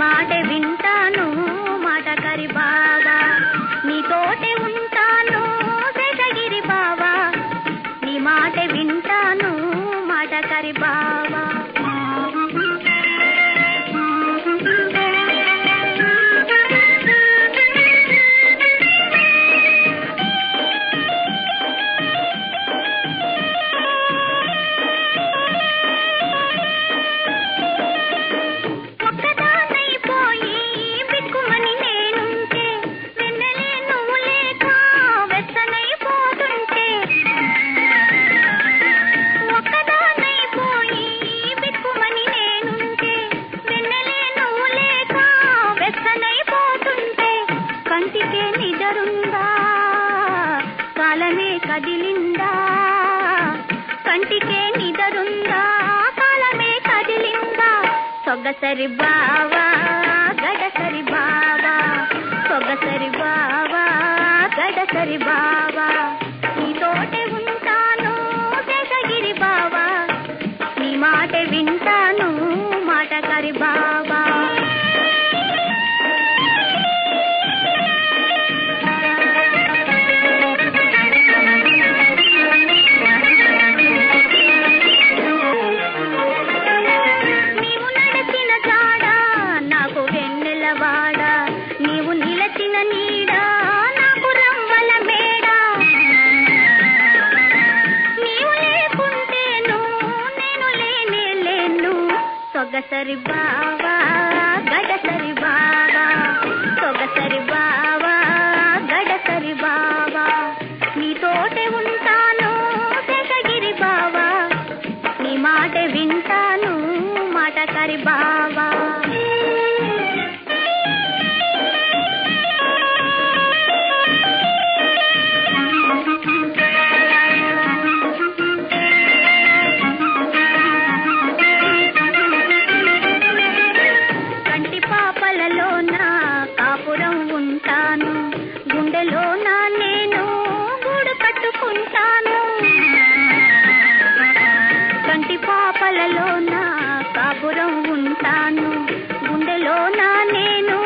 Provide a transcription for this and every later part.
మాట వింటాను మాటకరి బావా, నీతోటే ఉంటాను శేషగిరి బావా, నీ మాట వింటాను మాటకరి బావా. కంటికే నిజరుందా కాలమే కదిలిందా, కంటికే నిజరుందా కాలమే కదిలిందా, సొగసరి బావా గడసరి బావా, సొగసరి బావా గడసరి బావా, నీతోటే ఉంటాను శేషగిరి బావా, నీ మాట వింటాను మాటకరి బావా. నీవు నిలచిన నీడా నాకు రమ్మల మేడా, నీవు లేకుంటేను నేను లేనే లేను, సొగసరి బావా గడసరి బావా, సొగసరి బావా గడసరి బావా, నీతోటే ఉంటాను శేషగిరి బావా, నీ మాట వింటాను మాటకరి బావా. కాపురం ఉంటాను గుండెలోన నేను గూడు కట్టుకుంటాను, కంటి పాపలలోన కాపురం ఉంటాను గుండెలోన నేను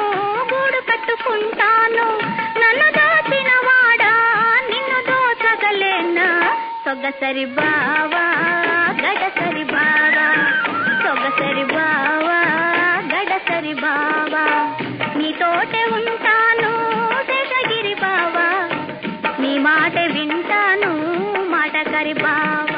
గూడు కట్టుకుంటాను, నన్ను దోచిన వాడా నిన్ను దోచగలేనా, సొగసరి బావా గడసరి బావా, సొగసరి బావా గడసరి బావా, నీతోటే ఉంటాను శేషగిరి బావా, నీ మాట వింటాను మాటకరి బావా.